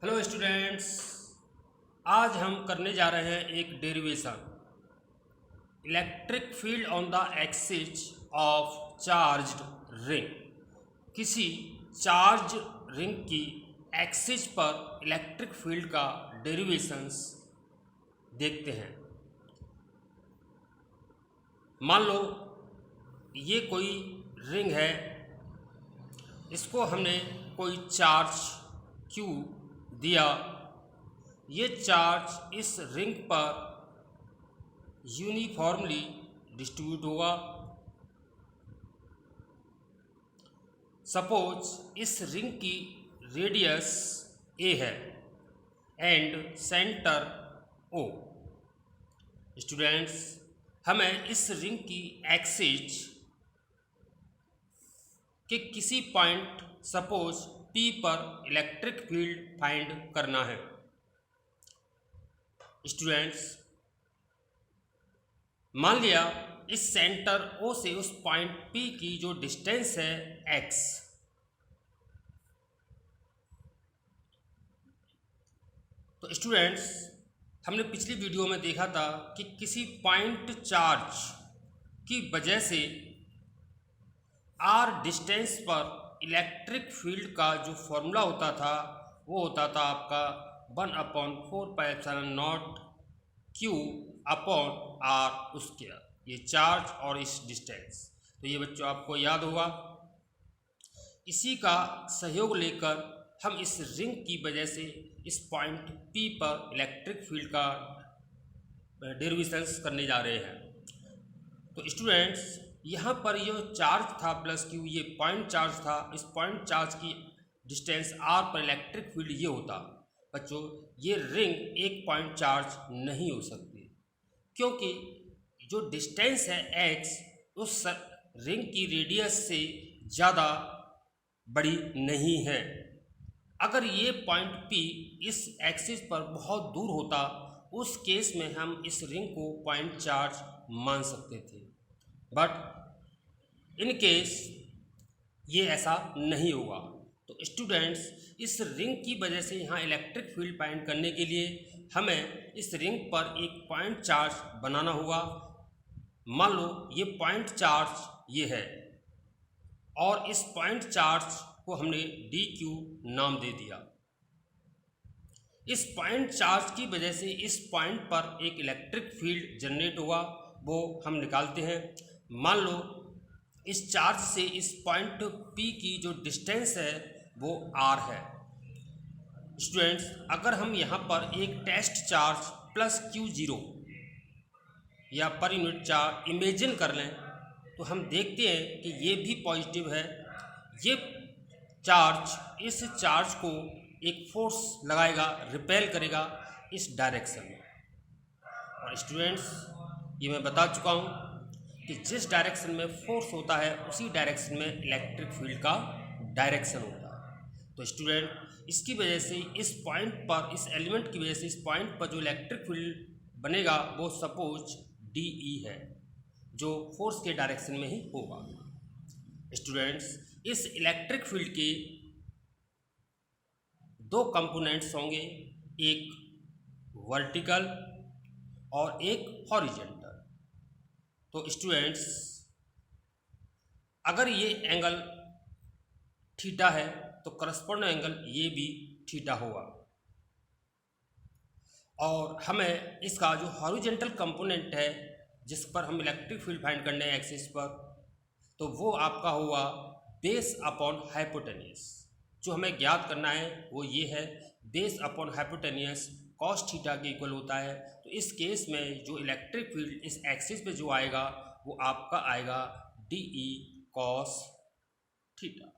Hello students. आज हम करने जा रहे हैं एक derivation. Electric field on the axis of charged ring. किसी चार्ज रिंग की एक्सिस पर इलेक्ट्रिक फील्ड का डेरिवेशंस देखते हैं। मान लो ये कोई रिंग है, इसको हमने कोई चार्ज Q दिया। ये चार्ज इस रिंग पर यूनिफॉर्मली डिस्ट्रीब्यूट होगा। सपोज इस रिंग की रेडियस a है एंड सेंटर O। स्टूडेंट्स, हमें इस रिंग की एक्सिस के किसी पॉइंट सपोज P पर इलेक्ट्रिक फील्ड फाइंड करना है। स्टूडेंट्स, मान लिया इस सेंटर O से उस पॉइंट P की जो डिस्टेंस है x। तो स्टूडेंट्स, हमने पिछली वीडियो में देखा था कि किसी पॉइंट चार्ज की वजह से r डिस्टेंस पर इलेक्ट्रिक फील्ड का जो फॉर्मूला होता था वो होता था आपका 1/4πε0 Q अपॉन r स्क्वायर। ये चार्ज और इस डिस्टेंस, तो ये बच्चों आपको याद होगा। इसी का सहयोग लेकर हम इस रिंग की वजह से इस पॉइंट P पर इलेक्ट्रिक फील्ड का डेरिवेशंस करने जा रहे हैं। तो स्टूडेंट्स, यहाँ पर ये चार्ज था प्लस Q, ये पॉइंट चार्ज था। इस पॉइंट चार्ज की डिस्टेंस r पर इलेक्ट्रिक फील्ड ये होता। बच्चों, ये रिंग एक पॉइंट चार्ज नहीं हो सकती क्योंकि जो डिस्टेंस है x उस रिंग की रेडियस से ज़्यादा बड़ी नहीं है। अगर ये पॉइंट P इस एक्सिस पर बहुत दूर होता, उस केस में हम इस रिंग को पॉइंट चार्ज मान सकते थे, बट इन केस ये ऐसा नहीं होगा। तो स्टूडेंट्स, इस रिंग की वजह से यहाँ इलेक्ट्रिक फील्ड फाइंड करने के लिए हमें इस रिंग पर एक पॉइंट चार्ज बनाना होगा। मान लो ये पॉइंट चार्ज ये है और इस पॉइंट चार्ज को हमने dq नाम दे दिया। इस पॉइंट चार्ज की वजह से इस पॉइंट पर एक इलेक्ट्रिक फील्ड जनरेट होगा, वो हम निकालते हैं। मान लो इस चार्ज से इस पॉइंट P की जो डिस्टेंस है वो r है। स्टूडेंट्स, अगर हम यहाँ पर एक टेस्ट चार्ज प्लस Q0 या पर यूनिट चार्ज इमेजिन कर लें तो हम देखते हैं कि ये भी पॉजिटिव है। ये चार्ज इस चार्ज को एक फोर्स लगाएगा, रिपेल करेगा इस डायरेक्शन में। और स्टूडेंट्स, ये मैं बता चुका हूँ कि जिस डायरेक्शन में फोर्स होता है उसी डायरेक्शन में इलेक्ट्रिक फील्ड का डायरेक्शन होता है। तो स्टूडेंट, इसकी वजह से इस पॉइंट पर, इस एलिमेंट की वजह से इस पॉइंट पर जो इलेक्ट्रिक फील्ड बनेगा वो सपोज DE है, जो फोर्स के डायरेक्शन में ही होगा। स्टूडेंट्स, इस इलेक्ट्रिक फील्ड के दो कंपोनेंट्स होंगे, एक वर्टिकल और एक हॉरिजॉन्टल। तो स्टूडेंट्स, अगर ये एंगल थीटा है तो करस्पॉन्डिंग एंगल ये भी थीटा होगा। और हमें इसका जो हॉरिजॉन्टल कंपोनेंट है जिस पर हम इलेक्ट्रिक फील्ड फाइंड करने हैं एक्सिस पर, तो वो आपका होगा बेस अपॉन हाइपोटेन्यूस। जो हमें ज्ञात करना है वो ये है, base upon hypotenuse cos theta के इक्वल होता है। तो इस केस में जो इलेक्ट्रिक फील्ड इस एक्सिस पे जो आएगा वो आपका आएगा DE कॉस थीटा।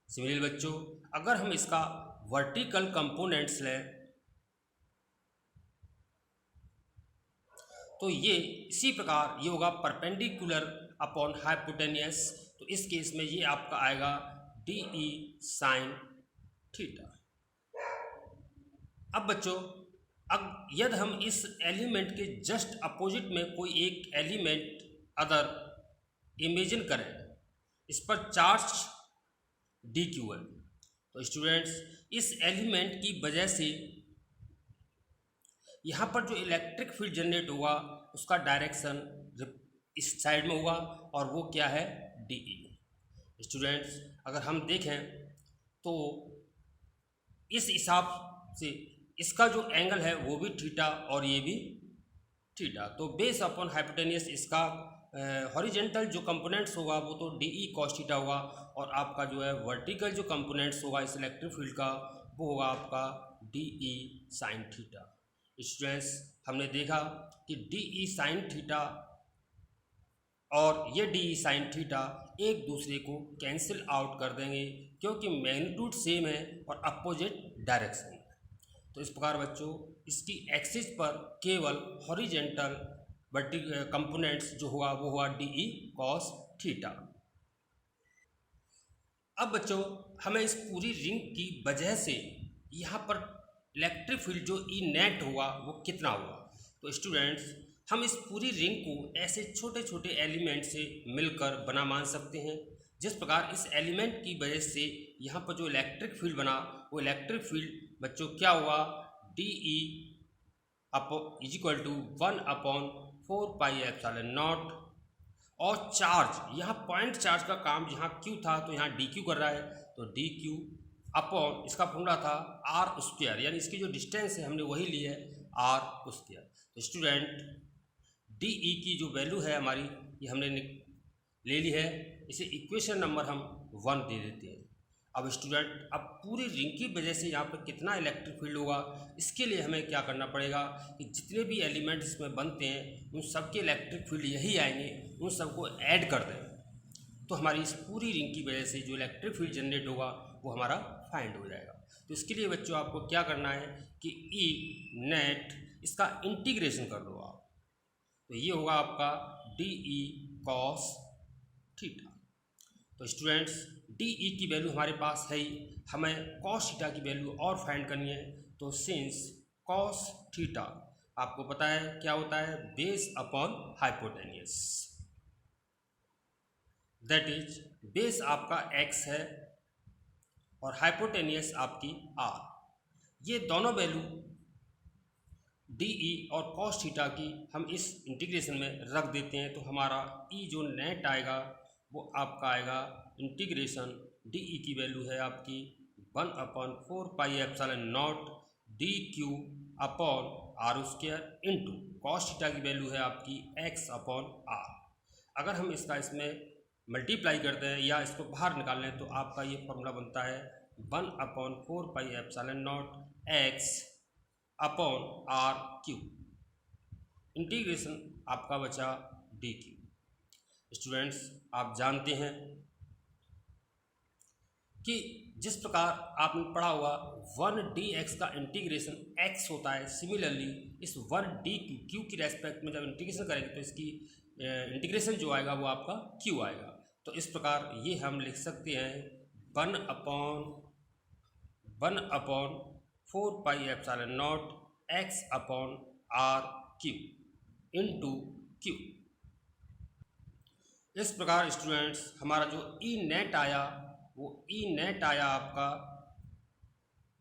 सिमिलरली बच्चों, अगर हम इसका वर्टिकल कंपोनेंट्स लें तो ये इसी प्रकार ये होगा परपेंडिकुलर अपॉन हाइपोटेन्यूस। तो इस केस में ये आपका आएगा DE साइन थीटा। अब बच्चों, अब यदि हम इस एलिमेंट के जस्ट अपोजिट में कोई एक एलिमेंट अदर इमेजिन करें, इस पर चार्ज DQ है, तो स्टूडेंट्स इस एलिमेंट की वजह से यहाँ पर जो इलेक्ट्रिक फील्ड जनरेट होगा उसका डायरेक्शन इस साइड में होगा और वो क्या है, DE। स्टूडेंट्स अगर हम देखें तो इस हिसाब से इसका जो एंगल है वो भी थीटा और ये भी थीटा। तो बेस अपॉन हाइपोटेनियस इसका हॉरिजेंटल जो कंपोनेंट्स होगा वो तो DE cos थीटा होगा और आपका जो है वर्टिकल जो कंपोनेंट्स होगा इस इलेक्ट्रिक फील्ड का वो होगा आपका DE sin थीटा। स्टूडेंट्स हमने देखा कि DE sin थीटा और ये DE sin थीटा एक दूसरे को कैंसिल आउट कर देंगे क्योंकि मैग्नीट्यूड सेम है और अपोजिट डायरेक्शन है। तो इस प्रकार बच्चों इसकी एक्सिस पर केवल हॉरिजेंटल कंपोनेंट्स जो होगा वो हुआ DE cos थीटा। अब बच्चों हमें इस पूरी रिंग की वजह से यहाँ पर इलेक्ट्रिक फील्ड जो E नेट होगा वो कितना होगा। तो स्टूडेंट्स हम इस पूरी रिंग को ऐसे छोटे छोटे एलिमेंट से मिलकर बना मान सकते हैं। जिस प्रकार इस एलिमेंट की वजह से यहाँ पर जो इलेक्ट्रिक फील्ड बना वो इलेक्ट्रिक फील्ड बच्चों क्या हुआ, DE इज इक्वल टू 1/4πε0 और चार्ज यहाँ पॉइंट चार्ज का काम यहाँ Q था तो यहाँ DQ कर रहा है तो DQ अपॉन इसका फॉर्मूला था R², यानी इसकी जो डिस्टेंस है हमने वही ली है R²। तो स्टूडेंट DE की जो वैल्यू है हमारी ये हमने ले ली है, इसे इक्वेशन नंबर हम 1 दे देते हैं। अब स्टूडेंट अब पूरी रिंग की वजह से यहाँ पर कितना इलेक्ट्रिक फील्ड होगा, इसके लिए हमें क्या करना पड़ेगा कि जितने भी एलिमेंट्स इसमें बनते हैं उन सबके इलेक्ट्रिक फील्ड यही आएंगे, उन सबको ऐड कर दें तो हमारी इस पूरी रिंग की वजह से जो इलेक्ट्रिक फील्ड जनरेट होगा वो हमारा फाइंड हो जाएगा। तो इसके लिए बच्चों आपको क्या करना है कि E नेट इसका इंटीग्रेशन कर दो आप, तो ये होगा आपका DE cos थीटा। तो स्टूडेंट्स DE की वैल्यू हमारे पास है ही, हमें cos थीटा की वैल्यू और फाइंड करनी है। तो सिंस cos थीटा आपको पता है क्या होता है, base upon hypotenuse, that is base आपका x है और हाइपोटेनियस आपकी r। ये दोनों वैल्यू DE और cos थीटा की हम इस इंटीग्रेशन में रख देते हैं तो हमारा E जो नेट आएगा वो आपका आएगा इंटीग्रेशन DE की वैल्यू है आपकी 1/4πε0 DQ upon R² into cos theta की वैल्यू है आपकी x/r। अगर हम इसका इसमें मल्टीप्लाई करते हैं या इसको बाहर निकाल लें तो आपका ये फॉर्मूला बनता है 1/4πε0 x/r³ इंटीग्रेशन आपका बचा DQ। स्टूडेंट्स आप जानते हैं कि जिस प्रकार आपने पढ़ा होगा 1dx का इंटीग्रेशन x होता है, सिमिलरली इस 1dq की रेस्पेक्ट में जब इंटीग्रेशन करेंगे तो इसकी इंटीग्रेशन जो आएगा वो आपका q आएगा। तो इस प्रकार ये हम लिख सकते हैं 1/4πε0 x/r³ इंटू q। इस प्रकार स्टूडेंट्स हमारा जो E नेट आया वो E नेट आया आपका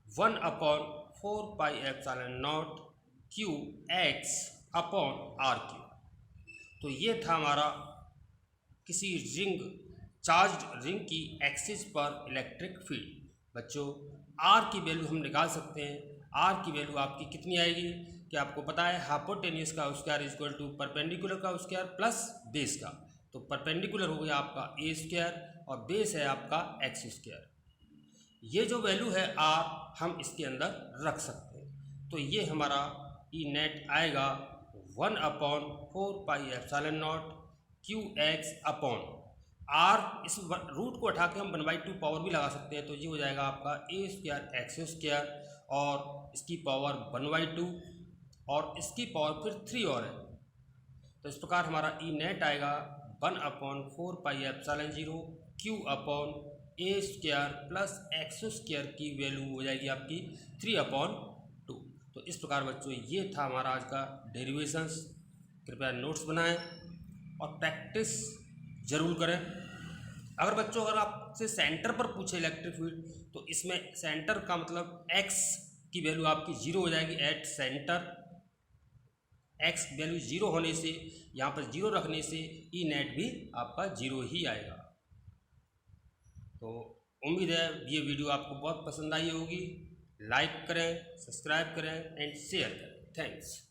1/4πε0 qx/r³। तो ये था हमारा किसी रिंग चार्ज्ड रिंग की एक्सिस पर इलेक्ट्रिक फील्ड। बच्चों R की वैल्यू हम निकाल सकते हैं। R की वैल्यू आपकी कितनी आएगी कि आपको पता है हाइपोटेन्यूज का square is equal to perpendicular का स्क्वायर प्लस बेस का। तो परपेंडिकुलर हो गया आपका a² और बेस है आपका x²। ये जो वैल्यू है R हम इसके अंदर रख सकते हैं। तो ये हमारा E नेट आएगा 1/4πε0 qx/r। इस रूट को उठा के हम 1/2 पावर भी लगा सकते हैं तो ये हो जाएगा आपका a² x² और इसकी पावर 1/2 और इसकी पावर फिर 3 और है। तो इस प्रकार हमारा E नेट आएगा 1/4πε0 q/a² प्लस x² की वैल्यू हो जाएगी आपकी 3/2। तो इस प्रकार बच्चों ये था हमारा आज का डेरिवेशंस। कृपया नोट्स बनाएं और प्रैक्टिस ज़रूर करें। अगर बच्चों अगर आपसे सेंटर पर पूछे इलेक्ट्रिक फील्ड तो इसमें सेंटर का मतलब x की वैल्यू आपकी 0 हो जाएगी। एट सेंटर x वैल्यू 0 होने से, यहाँ पर 0 रखने से ई नेट भी आपका 0 ही आएगा। तो उम्मीद है ये वीडियो आपको बहुत पसंद आई होगी। लाइक करें, सब्सक्राइब करें एंड शेयर करें। थैंक्स।